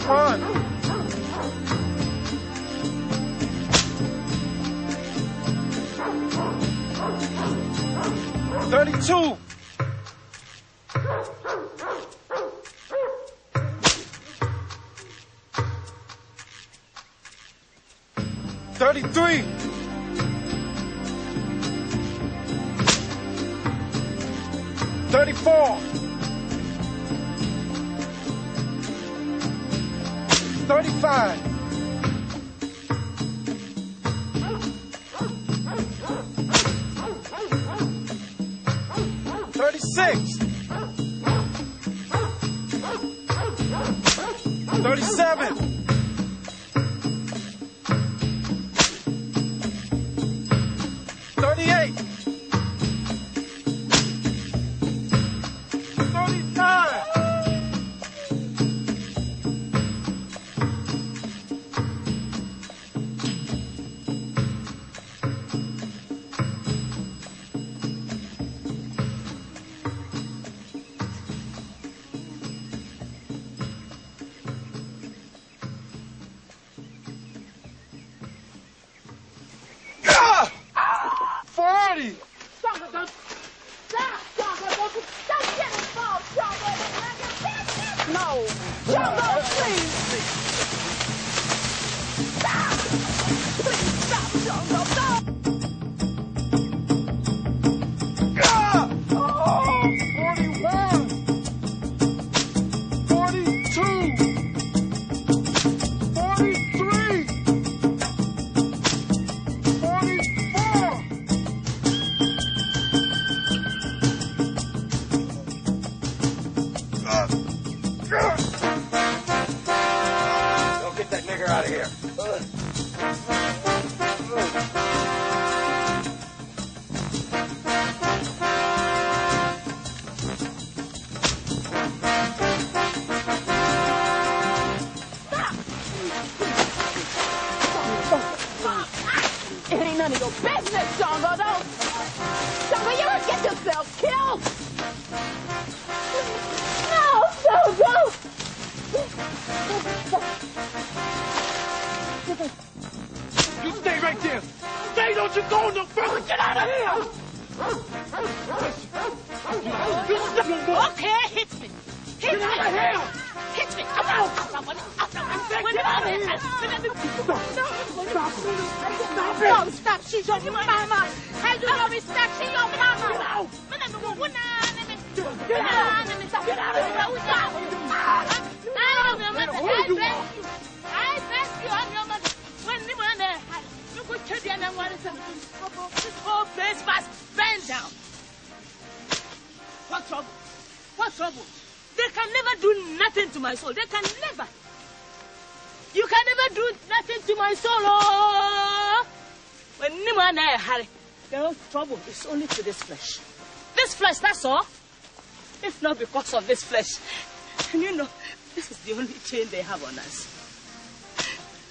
front. $32. $33. $34. $35. $36. $37. $38. $39. It's only to this flesh. This flesh, that's all. If not because of this flesh. And you know, this is the only chain they have on us.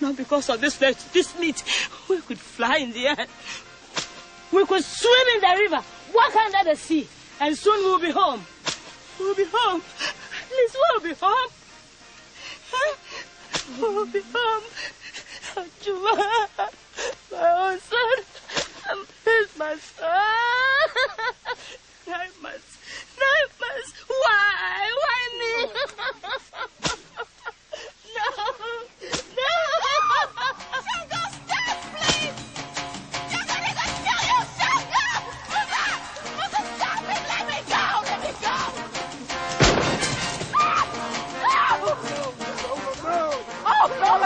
Not because of this flesh, this meat, we could fly in the air. We could swim in the river, walk under the sea, and soon we'll be home. We'll be home. At least we'll be home. We'll be home. Juma, my own son. Here's my son. Nightmares. Why? Why me? No. Shango, stop, please. Shango, they're gonna kill you. Shango. Stop it. Let me go. Let me go. Oh, God.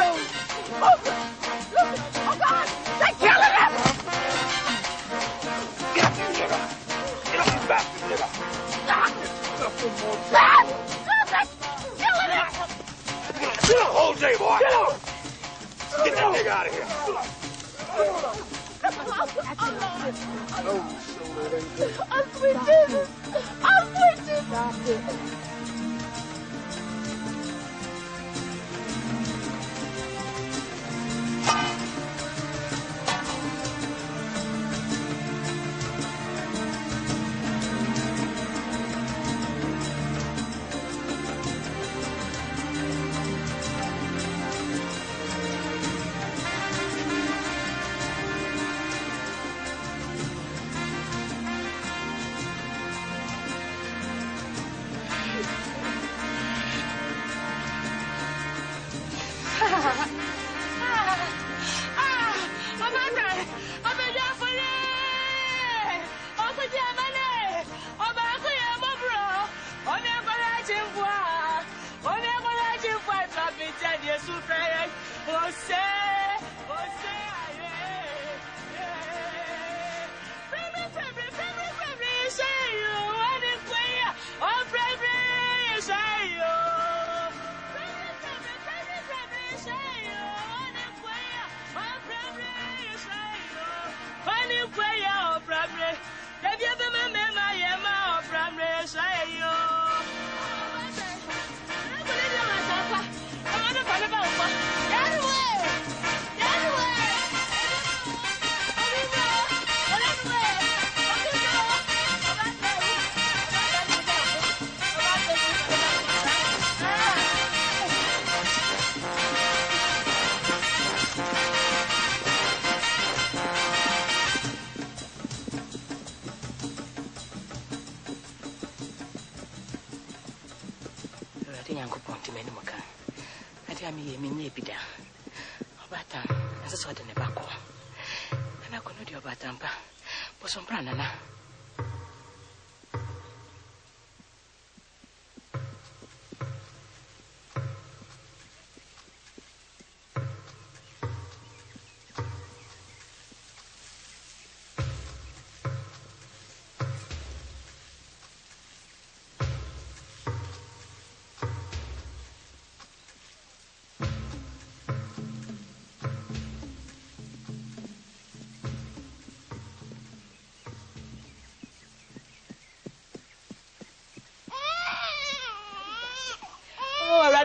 Oh, God. They're killing him. Hold J, boy! Get that nigga out of here! I'm switching! I'm switching!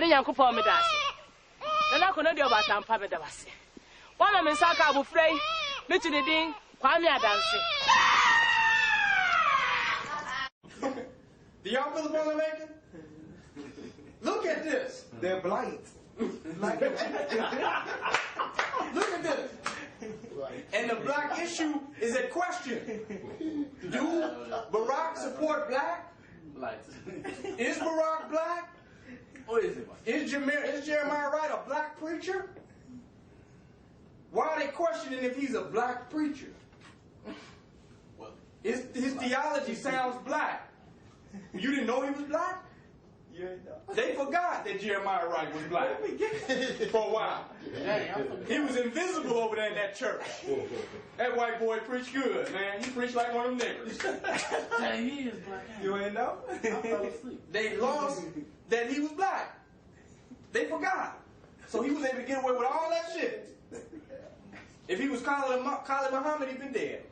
Yankupon me dasi. Na kono de obatampa me dawase. Wana me nsaka abufrei, me tunidin Kwame Adanse. Do y'all feel the point I'm making? Look at this. They're blind. Look at this. And the black issue is a question. Do Barack support black? Is Barack black? Or is it? Is Jeremiah Wright a black preacher? Why are they questioning if he's a black preacher? Well, his theology sounds black. You didn't know he was black? They forgot that Jeremiah Wright was black for a while. He was invisible over there in that church. That white boy preached good, man. He preached like one of them niggas. Dang, he is black. You ain't know? I fell asleep. They lost that he was black. They forgot. So he was able to get away with all that shit. If he was Khalid Muhammad, he'd been dead.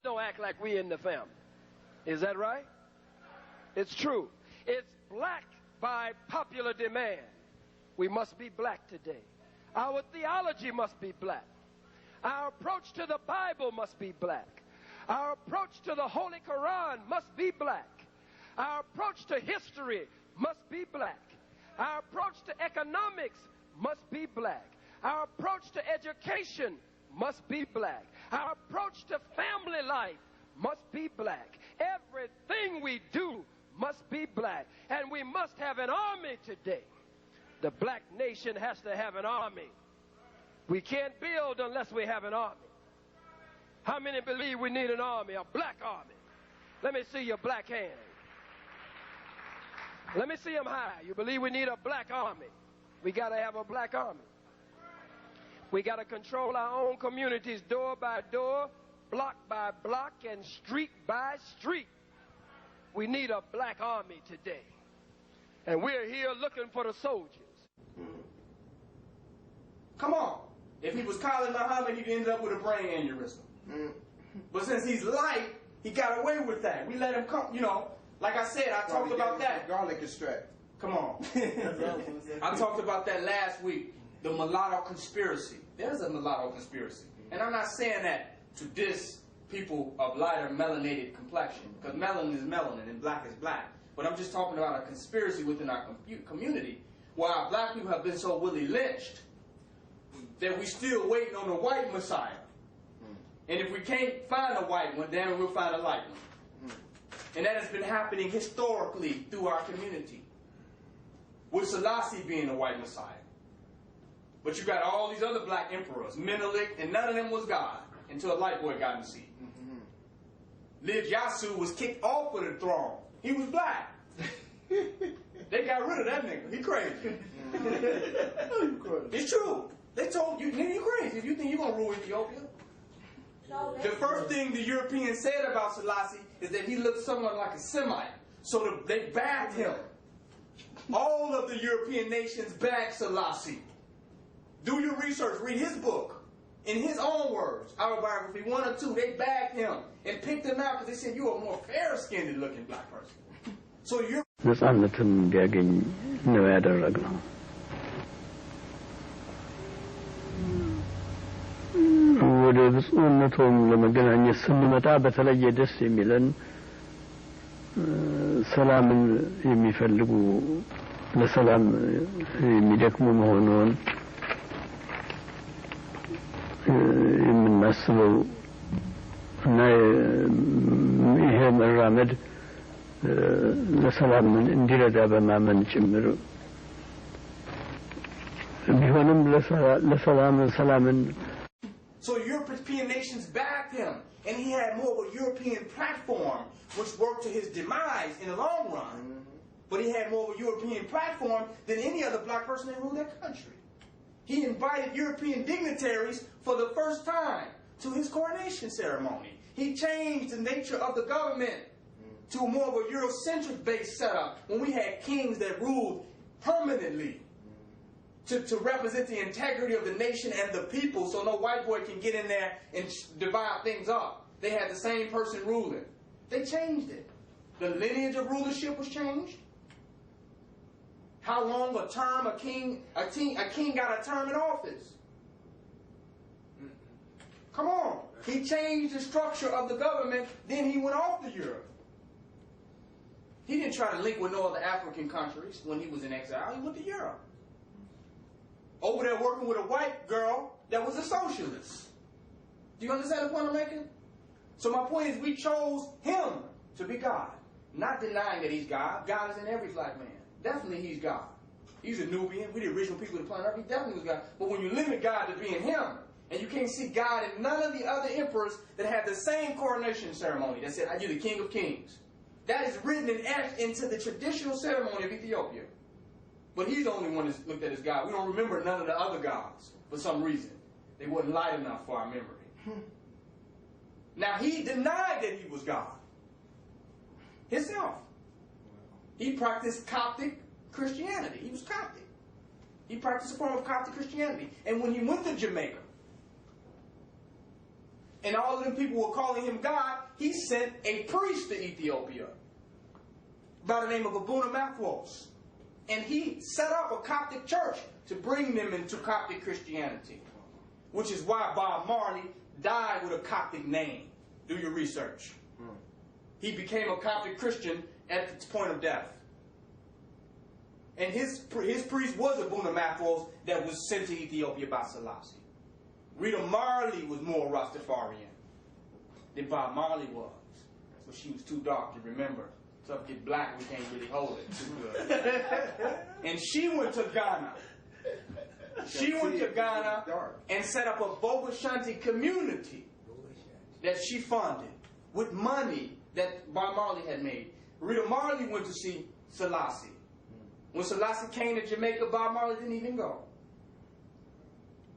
Don't act like we in the family. Is that right? It's true. It's black by popular demand. We must be black today. Our theology must be black. Our approach to the Bible must be black. Our approach to the Holy Quran must be black. Our approach to history must be black. Our approach to economics must be black. Our approach to education must be black. Our approach to family life must be black. Everything we do must be black. And we must have an army today. The black nation has to have an army. We can't build unless we have an army. How many believe we need an army, a black army? Let me see your black hand. Let me see them high. You believe we need a black army? We got to have a black army. We got to control our own communities door by door, block by block, and street by street. We need a black army today. And we're here looking for the soldiers. Come on. If he was Khalid Muhammad, he'd end up with a brain aneurysm. But since he's light, he got away with that. We let him come, you know. Like I said, I talked about that. Garlic extract. Come on. I talked about that last week. The mulatto conspiracy. There's a mulatto conspiracy. And I'm not saying that to diss people of lighter melanated complexion, because melanin is melanin and black is black. But I'm just talking about a conspiracy within our community where our black people have been so Willie lynched that we still waiting on the white Messiah. And if we can't find a white one, then we'll find a light one. And that has been happening historically through our community, with Selassie being the white Messiah. But you got all these other black emperors, Menelik, and none of them was God until a light boy got in the seat. Lid Yasu was kicked off of the throne. He was black. They got rid of that nigga. He crazy. It's true. They told you, nigga, you crazy if you think you're going to rule Ethiopia. The first thing the Europeans said about Selassie is that he looked somewhat like a Semite. So they backed him. All of the European nations backed Selassie. Do your research. Read his book. In his own words, autobiography 1 or 2, they backed him and picked him out because they said you're a more fair-skinned looking black person. So you're... ነጻነትን እንዲያገኝ ነው ያደረግነው። ወደ ብፁዕነቱም ለመገናኘት ስንመጣ በተለየ ደስ የሚለን ሰላምን የሚፈልጉ ለሰላም የሚደክሙ መሆኑን የምናስበው እና ይሄ መራመድ ለሰላም እንዲረዳ በማመን ጭምር ቢሆንም ለሰላምን So European nations backed him, and he had more of a European platform, which worked to his demise in the long run. But he had more of a European platform than any other black person that ruled that country. He invited European dignitaries for the first time to his coronation ceremony. He changed the nature of the government to more of a Eurocentric-based setup when we had kings that ruled permanently to represent the integrity of the nation and the people so no white boy can get in there and divide things up. They had the same person ruling. They changed it. The lineage of rulership was changed. How long a term a king got a term in office. Come on. He changed the structure of the government, then he went off to Europe. He didn't try to link with no other African countries when he was in exile. He went to Europe. Over there working with a white girl that was a socialist. Do you understand the point I'm making? So my point is we chose him to be God. Not denying that he's God. God is in every black man. Definitely he's God. He's a Nubian. We're the original people of the planet Earth. He definitely was God. But when you limit God to being him, and you can't see God in none of the other emperors that had the same coronation ceremony that said, you're the King of Kings. That is written and etched into the traditional ceremony of Ethiopia. But he's the only one that's looked at as God. We don't remember none of the other gods for some reason. They wasn't light enough for our memory. Now, he denied that he was God. Himself. He practiced Coptic Christianity. He was Coptic. He practiced a form of Coptic Christianity. And when he went to Jamaica, and all of them people were calling him God, he sent a priest to Ethiopia by the name of Abuna Mathwos. And he set up a Coptic church to bring them into Coptic Christianity, which is why Bob Marley died with a Coptic name. Do your research. He became a Coptic Christian at the point of death. And his priest was Abuna Mathwos that was sent to Ethiopia by Selassie. Rita Marley was more Rastafarian than Bob Marley was. But she was too dark to remember. So if get black, we can't really hold it too good. And she went to Ghana. She went to Ghana and set up a Boba Shanti community that she funded with money that Bob Marley had made. Rita Marley went to see Selassie. When Selassie came to Jamaica, Bob Marley didn't even go.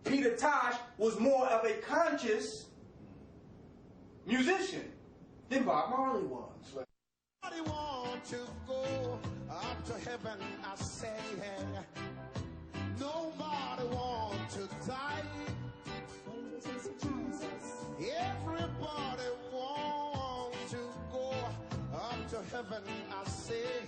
Peter Tosh was more of a conscious musician than Bob Marley was. Nobody want to go up to heaven, I say. Nobody want to die. Everybody want to go up to heaven, I say.